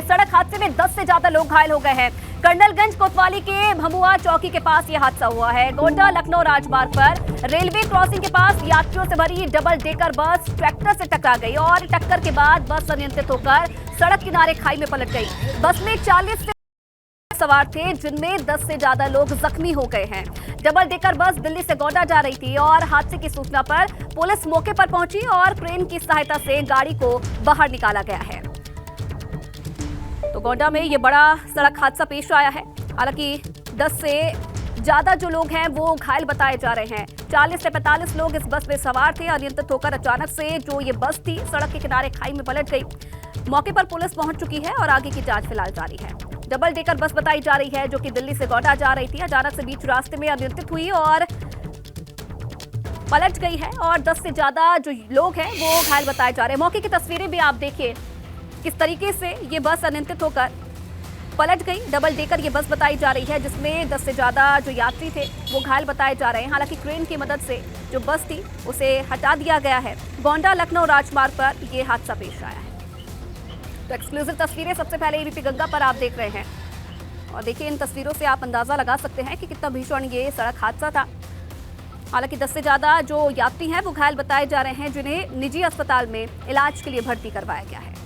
सड़क हादसे में 10 से ज्यादा लोग घायल हो गए हैं। कर्नलगंज कोतवाली के भमुआ चौकी के पास यह हादसा हुआ है। गोंडा लखनऊ राजमार्ग पर रेलवे क्रॉसिंग के पास यात्रियों से भरी डबल डेकर बस ट्रैक्टर से टकरा गई और टक्कर के बाद बस अनियंत्रित होकर सड़क किनारे खाई में पलट गई। बस में 40 से सवार थे, जिनमें 10 से ज्यादा लोग जख्मी हो गए हैं। डबल डेकर बस दिल्ली से गोंडा जा रही थी और हादसे की सूचना पर पुलिस मौके पर पहुंची और क्रेन की सहायता से गाड़ी को बाहर निकाला गया है। तो गोंडा में ये बड़ा सड़क हादसा पेश आया है। हालांकि 10 से ज्यादा जो लोग हैं वो घायल बताए जा रहे हैं। 40 से 45 लोग इस बस में सवार थे। अनियंत्रित होकर अचानक से जो ये बस थी सड़क के किनारे खाई में पलट गई। मौके पर पुलिस पहुंच चुकी है और आगे की जांच फिलहाल जारी है। डबल डेकर बस बताई जा रही है जो कि दिल्ली से गोंडा जा रही थी। अचानक से बीच रास्ते में अनियंत्रित हुई और पलट गई है और 10 से ज्यादा जो लोग हैं वो घायल बताए जा रहे हैं। मौके की तस्वीरें भी आप देखिए किस तरीके से ये बस अनियंत्रित होकर पलट गई। डबल डेकर ये बस बताई जा रही है जिसमें 10 से ज्यादा जो यात्री थे वो घायल बताए जा रहे हैं। हालांकि क्रेन की मदद से जो बस थी उसे हटा दिया गया है। गोंडा लखनऊ राजमार्ग पर यह हादसा पेश आया है। तो एक्सक्लूसिव तस्वीरें सबसे पहले एबीपी गंगा पर आप देख रहे हैं और देखिए इन तस्वीरों से आप अंदाजा लगा सकते हैं कि कितना भीषण ये सड़क हादसा था। हालांकि 10 से ज्यादा जो यात्री हैं वो घायल बताए जा रहे हैं, जिन्हें निजी अस्पताल में इलाज के लिए भर्ती करवाया गया है।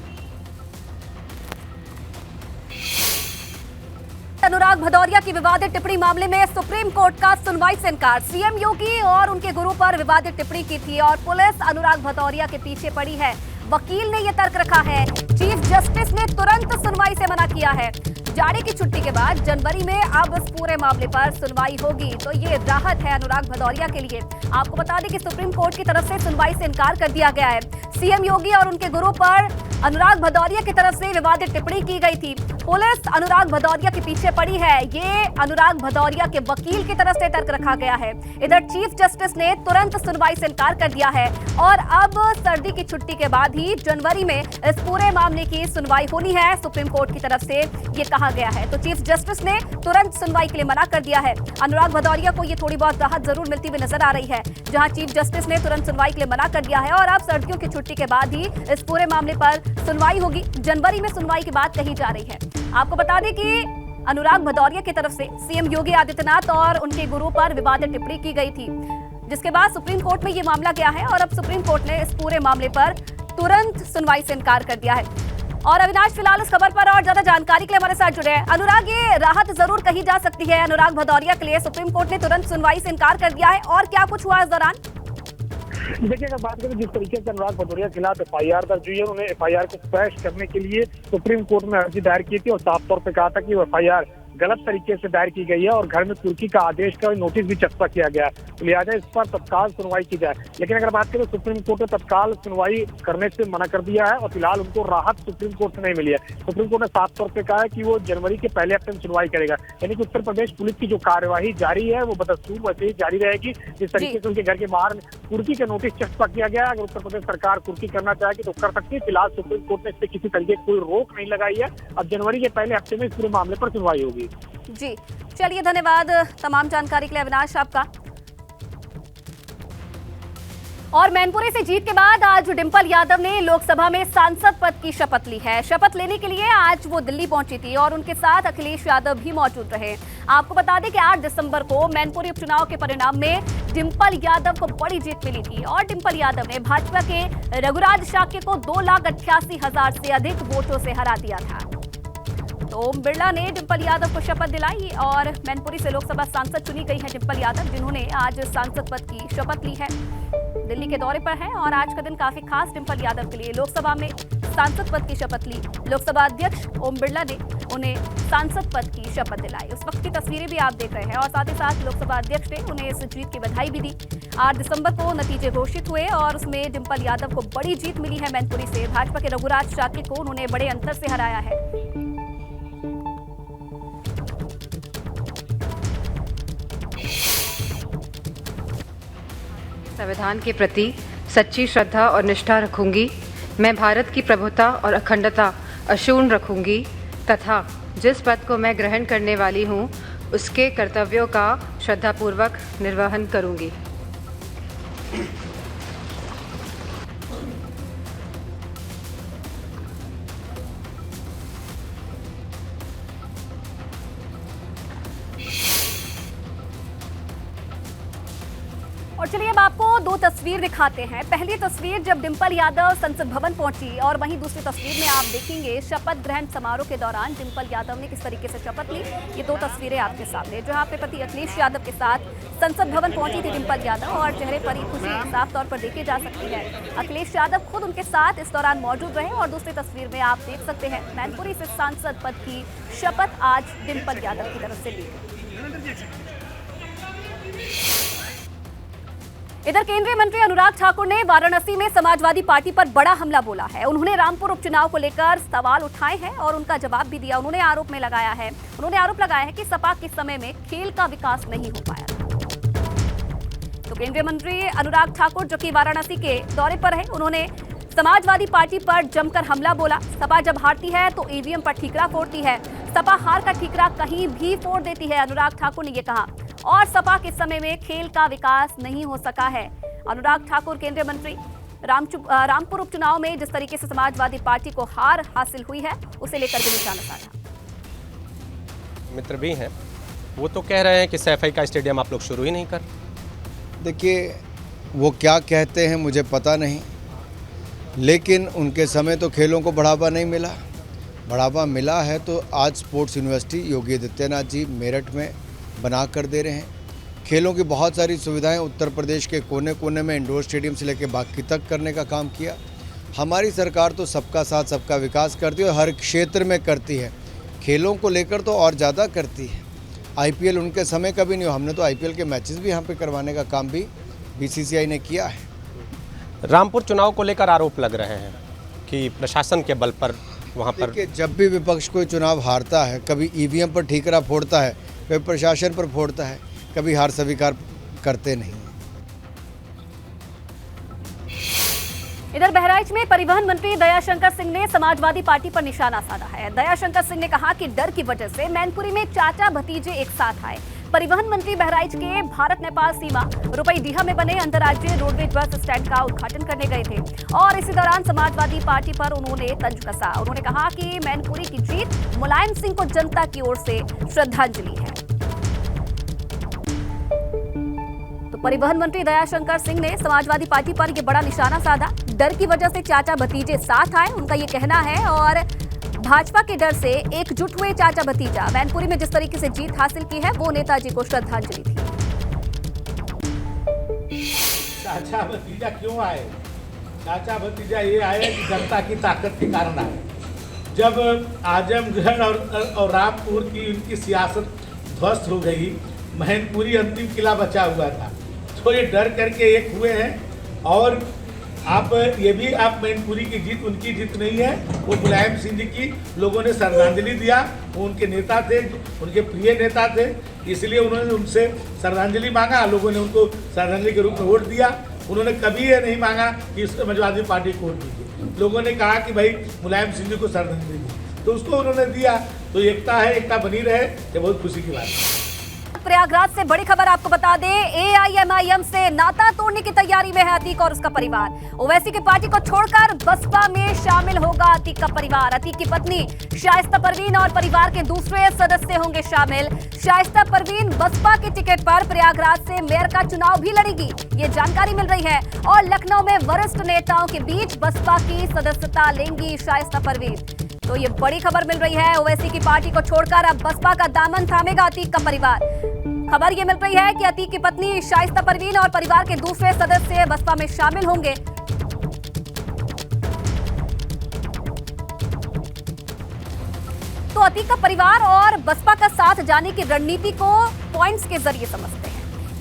अनुराग भदौरिया की विवादित टिप्पणी मामले में सुप्रीम कोर्ट का सुनवाई से इनकार। सीएम योगी और उनके गुरु पर विवादित टिप्पणी की थी और पुलिस अनुराग भदौरिया के पीछे पड़ी है। वकील ने यह तर्क रखा है। चीफ जस्टिस ने तुरंत सुनवाई से मना किया है। जाड़े की छुट्टी के बाद जनवरी में अब इस पूरे मामले पर सुनवाई होगी, तो ये राहत है अनुराग भदौरिया के लिए। आपको बता दें कि सुप्रीम कोर्ट की तरफ से सुनवाई से इनकार कर दिया गया है। सीएम योगी और उनके गुरु पर अनुराग भदौरिया की तरफ से विवादित टिप्पणी की गई थी। पुलिस अनुराग भदौरिया के पीछे पड़ी है, ये अनुराग भदौरिया के वकील की तरफ से तर्क रखा गया है। इधर चीफ जस्टिस ने तुरंत सुनवाई से इनकार कर दिया है और अब सर्दी की छुट्टी के बाद ही जनवरी में इस पूरे मामले की सुनवाई होनी है, सुप्रीम कोर्ट की तरफ से ये कहा गया है। तो चीफ जस्टिस ने तुरंत सुनवाई के लिए मना कर दिया है। अनुराग भदौरिया को ये थोड़ी बहुत राहत जरूर मिलती हुई नजर आ रही है, जहां चीफ जस्टिस ने तुरंत सुनवाई के लिए मना कर दिया है और अब सर्दियों की छुट्टी के बाद ही इस पूरे मामले पर सुनवाई होगी। जनवरी में सुनवाई की बात कही जा रही है। आपको बता दें कि अनुराग भदौरिया की तरफ से सीएम योगी आदित्यनाथ और उनके गुरु पर विवादित टिप्पणी की गई थी, जिसके बाद सुप्रीम कोर्ट में ये मामला गया है और अब सुप्रीम कोर्ट ने इस पूरे मामले पर तुरंत सुनवाई से इनकार कर दिया है। और अविनाश फिलहाल इस खबर पर और ज्यादा जानकारी के लिए हमारे साथ जुड़े हैं। अनुराग, ये राहत जरूर कही जा सकती है अनुराग भदौरिया के लिए, सुप्रीम कोर्ट ने तुरंत सुनवाई से इनकार कर दिया है, और क्या कुछ हुआ इस दौरान? देखिए, अगर बात करें जिस तरीके से अनुराग भदौरिया के खिलाफ एफआईआर दर्ज हुई है, उन्होंने एफआईआर को स्पष्ट करने के लिए सुप्रीम कोर्ट में अर्जी दायर की थी और साफ तौर पे कहा था कि वो एफआईआर गलत तरीके से दायर की गई है और घर में कुर्की का आदेश का नोटिस भी चस्पा किया गया है, तो लिहाजा इस पर तत्काल सुनवाई की जाए। लेकिन अगर बात करें सुप्रीम कोर्ट ने तत्काल सुनवाई करने से मना कर दिया है और फिलहाल उनको राहत सुप्रीम कोर्ट से नहीं मिली है। सुप्रीम कोर्ट ने साफ तौर पर कहा है कि वो जनवरी के पहले हफ्ते में सुनवाई करेगा, यानी कि उत्तर प्रदेश पुलिस की जो कार्यवाही जारी है वो बदस्तूर वैसे ही जारी रहेगी। जिस तरीके से उनके घर के बाहर कुर्की का नोटिस चस्पा किया गया है, अगर उत्तर प्रदेश सरकार कुर्की करना चाहेगी तो कर सकती है। फिलहाल सुप्रीम कोर्ट ने इस पर किसी तरीके कोई रोक नहीं लगाई है। अब जनवरी के पहले हफ्ते में इस पूरे मामले पर सुनवाई होगी। जी चलिए, धन्यवाद तमाम जानकारी के लिए अविनाश आपका। और मैनपुरी से जीत के बाद आज डिंपल यादव ने लोकसभा में सांसद पद की शपथ ली है। शपथ लेने के लिए आज वो दिल्ली पहुंची थी और उनके साथ अखिलेश यादव भी मौजूद रहे। आपको बता दें कि 8 दिसंबर को मैनपुरी उपचुनाव के परिणाम में डिंपल यादव को बड़ी जीत मिली थी और डिंपल यादव ने भाजपा के रघुराज शाक्य को 2,88,000 से अधिक वोटों से हरा दिया था। तो ओम बिरला ने डिंपल यादव को शपथ दिलाई और मैनपुरी से लोकसभा सांसद चुनी गई है डिंपल यादव, जिन्होंने आज सांसद पद की शपथ ली है। दिल्ली के दौरे पर हैं और आज का दिन काफी खास डिंपल यादव के लिए। लोकसभा में सांसद पद की शपथ ली। लोकसभा अध्यक्ष ओम बिरला ने उन्हें सांसद पद की शपथ दिलाई। उस वक्त की तस्वीरें भी आप देख रहे हैं और साथ ही साथ लोकसभा अध्यक्ष ने उन्हें इस जीत की बधाई भी दी। 8 दिसंबर को नतीजे घोषित हुए और उसमें डिंपल यादव को बड़ी जीत मिली है मैनपुरी से। भाजपा के रघुराज शाक्य को उन्होंने बड़े अंतर से हराया है। संविधान के प्रति सच्ची श्रद्धा और निष्ठा रखूंगी। मैं भारत की प्रभुता और अखंडता अक्षुण्ण रखूंगी तथा जिस पद को मैं ग्रहण करने वाली हूं, उसके कर्तव्यों का श्रद्धापूर्वक निर्वहन करूंगी। और चलिए अब आपको दो तस्वीर दिखाते हैं। पहली तस्वीर जब डिंपल यादव संसद भवन पहुंची और वहीं दूसरी तस्वीर में आप देखेंगे शपथ ग्रहण समारोह के दौरान डिंपल यादव ने किस तरीके से शपथ ली। ये दो तस्वीरें आपके सामने, जहां पे पति अखिलेश यादव के साथ संसद भवन पहुंची थी डिंपल यादव और चेहरे पर ही खुशी साफ तौर पर देखी जा सकती है। अखिलेश यादव खुद उनके साथ इस दौरान मौजूद रहे और दूसरी तस्वीर में आप देख सकते हैं मैनपुरी से सांसद पद की शपथ आज डिंपल यादव की तरफ से ली गई। इधर केंद्रीय मंत्री अनुराग ठाकुर ने वाराणसी में समाजवादी पार्टी पर बड़ा हमला बोला है। उन्होंने रामपुर उपचुनाव को लेकर सवाल उठाए हैं और उनका जवाब भी दिया। उन्होंने आरोप लगाया है कि सपा के समय में खेल का विकास नहीं हो पाया। तो केंद्रीय मंत्री अनुराग ठाकुर जो कि वाराणसी के दौरे पर है, उन्होंने समाजवादी पार्टी पर जमकर हमला बोला। सपा जब हारती है तो ईवीएम पर ठीकरा फोड़ती है, सपा हार का ठीकरा कहीं भी फोड़ देती है, अनुराग ठाकुर ने यह कहा। और सपा के समय में खेल का विकास नहीं हो सका है। अनुराग ठाकुर केंद्रीय मंत्री रामपुर उपचुनाव में जिस तरीके से समाजवादी पार्टी को हार हासिल हुई है उसे लेकर भी निशाना साधा। मित्र भी हैं, वो तो कह रहे हैं कि सैफई का स्टेडियम आप लोग शुरू ही नहीं कर। देखिए, वो क्या कहते हैं मुझे पता नहीं, लेकिन उनके समय तो खेलों को बढ़ावा नहीं मिला। बढ़ावा मिला है तो आज स्पोर्ट्स यूनिवर्सिटी योगी आदित्यनाथ जी मेरठ में बना कर दे रहे हैं। खेलों की बहुत सारी सुविधाएं उत्तर प्रदेश के कोने कोने में इंडोर स्टेडियम से लेकर बाकी तक करने का काम किया। हमारी सरकार तो सबका साथ सबका विकास करती है और हर क्षेत्र में करती है। खेलों को लेकर तो और ज़्यादा करती है। आईपीएल उनके समय का भी नहीं हो, हमने तो आईपीएल के मैचेस भी यहाँ पे करवाने का काम भी बीसीसीआई ने किया है। रामपुर चुनाव को लेकर आरोप लग रहे हैं कि प्रशासन के बल पर वहाँ पर। देखिए, जब भी विपक्ष कोई चुनाव हारता है, कभी ईवीएम पर ठीकरा फोड़ता है, कभी प्रशासन पर फोड़ता है, कभी हार स्वीकार करते नहीं। इधर बहराइच में परिवहन मंत्री दयाशंकर सिंह ने समाजवादी पार्टी पर निशाना साधा है। दयाशंकर सिंह ने कहा कि डर की वजह से मैनपुरी में चाचा भतीजे एक साथ आए। परिवहन मंत्री बहराइच के भारत नेपाल सीमा रुपईडीहा में बने अंतर्राज्यीय रोडवेज बस स्टैंड का उद्घाटन करने गए थे और इसी दौरान समाजवादी पार्टी पर उन्होंने तंज कसा। उन्होंने कहा कि मैनपुरी की जीत मुलायम सिंह को जनता की ओर से श्रद्धांजलि है। तो परिवहन मंत्री दयाशंकर सिंह ने समाजवादी पार्टी पर यह बड़ा निशाना साधा। डर की वजह से चाचा भतीजे साथ आए, उनका ये कहना है। और भाजपा के डर से एकजुट हुए चाचा भतीजा। मैनपुरी में जिस तरीके से जीत हासिल की है वो नेताजी को श्रद्धांजलि थी। चाचा भतीजा क्यों आए? चाचा भतीजा ये आए कि जनता की ताकत के कारण आए। जब आजमगढ़ और रामपुर की उनकी सियासत ध्वस्त हो गई, मैनपुरी अंतिम किला बचा हुआ था, तो ये डर करके एक हुए हैं। और आप ये भी आप मैनपुरी की जीत उनकी जीत नहीं है, वो मुलायम सिंह जी की लोगों ने श्रद्धांजलि दिया। वो उनके नेता थे, उनके प्रिय नेता थे, इसलिए उन्होंने उनसे श्रद्धांजलि मांगा। लोगों ने उनको श्रद्धांजलि के रूप में वोट दिया। उन्होंने कभी ये नहीं मांगा कि समाजवादी पार्टी को वोट दीजिए। लोगों ने कहा कि भाई मुलायम सिंह जी को श्रद्धांजलि दी, तो उसको उन्होंने दिया। तो एकता है, एकता बनी रहे, ये बहुत खुशी की बात है। प्रयागराज से बड़ी खबर आपको बता दें, एआईएमआईएम से नाता तोड़ने की तैयारी में है अतीक और उसका परिवार। ओवैसी की पार्टी को छोड़कर बसपा में शामिल होगा अतीक का परिवार। अतीक की पत्नी शाइस्ता परवीन और परिवार के दूसरे सदस्य होंगे शामिल। शाइस्ता परवीन बसपा के टिकट पर प्रयागराज से मेयर का चुनाव भी लड़ेगी, ये जानकारी मिल रही है। और लखनऊ में वरिष्ठ नेताओं के बीच बसपा की सदस्यता लेंगी शाइस्ता परवीन। तो ये बड़ी खबर मिल रही है, ओवैसी की पार्टी को छोड़कर अब बसपा का दामन थामेगा अतीक का परिवार। खबर ये मिल रही है कि अतीक की पत्नी शाइस्ता परवीन और परिवार के दूसरे सदस्य बसपा में शामिल होंगे। तो अतीक का परिवार और बसपा का साथ जाने की रणनीति को पॉइंट्स के जरिए समझते हैं।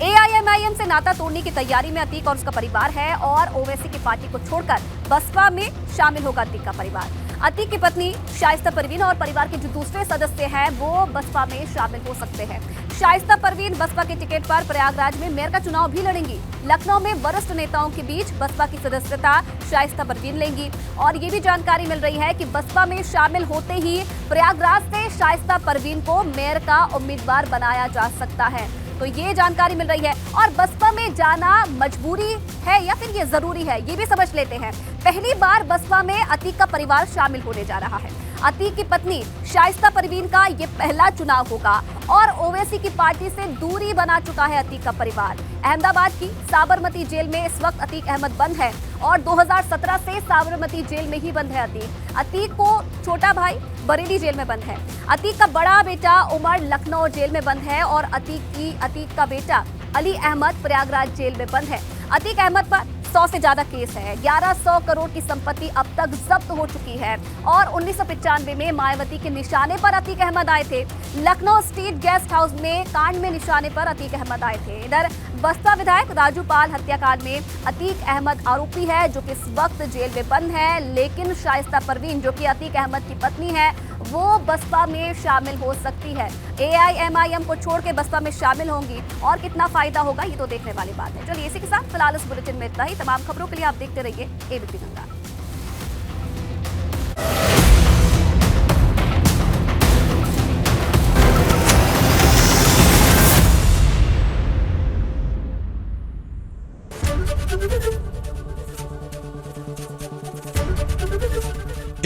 एआईएमआईएम से नाता तोड़ने की तैयारी में अतीक और उसका परिवार है और ओवैसी की पार्टी को छोड़कर बसपा में शामिल होगा अतीक का परिवार। अतीक की पत्नी शाइस्ता परवीन और परिवार के जो दूसरे सदस्य हैं वो बसपा में शामिल हो सकते हैं। शाइस्ता परवीन बसपा के टिकट पर प्रयागराज में मेयर का चुनाव भी लड़ेंगी। लखनऊ में वरिष्ठ नेताओं के बीच बसपा की सदस्यता शाइस्ता परवीन लेंगी। और ये भी जानकारी मिल रही है कि बसपा में शामिल होते ही प्रयागराज से शाइस्ता परवीन को मेयर का उम्मीदवार बनाया जा सकता है। तो ये जानकारी मिल रही है। और बसपा में जाना मजबूरी है या फिर ये जरूरी है, ये भी समझ लेते हैं। पहली बार बसपा में अतीक का परिवार शामिल होने जा रहा है। अतीक की पत्नी शाइस्ता परवीन का ये पहला चुनाव होगा और ओवैसी की पार्टी से दूरी बना चुका है अतीक का परिवार। अहमदाबाद की साबरमती जेल में इस वक्त अतीक अहमद बंद है और 2017 से साबरमती जेल में ही बंद है अतीक। अतीक को छोटा भाई बरेली जेल में बंद है। अतीक का बड़ा बेटा उमर लखनऊ जेल में बंद है और अतीक का बेटा अली अहमद प्रयागराज जेल में बंद है। अतीक अहमद पर 100 से ज्यादा केस है। 1100 करोड़ की संपत्ति अब तक जब्त हो चुकी है और 1995 में मायावती के निशाने पर अतीक अहमद आए थे। लखनऊ स्टेट गेस्ट हाउस में कांड में निशाने पर अतीक अहमद आए थे। इधर बसपा विधायक राजू पाल हत्याकांड में अतीक अहमद आरोपी है जो कि इस वक्त जेल में बंद है, लेकिन शाइस्ता परवीन जो कि अतीक अहमद की पत्नी है वो बसपा में शामिल हो सकती है। AIMIM को छोड़ के बसपा में शामिल होंगी और कितना फायदा होगा ये तो देखने वाली बात है। चलिए इसी के साथ फिलहाल इस बुलेटिन में इतना ही। तमाम खबरों के लिए आप देखते रहिए ABP गंगा।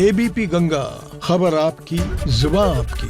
ABP गंगा, खबर आपकी, जुबान आपकी।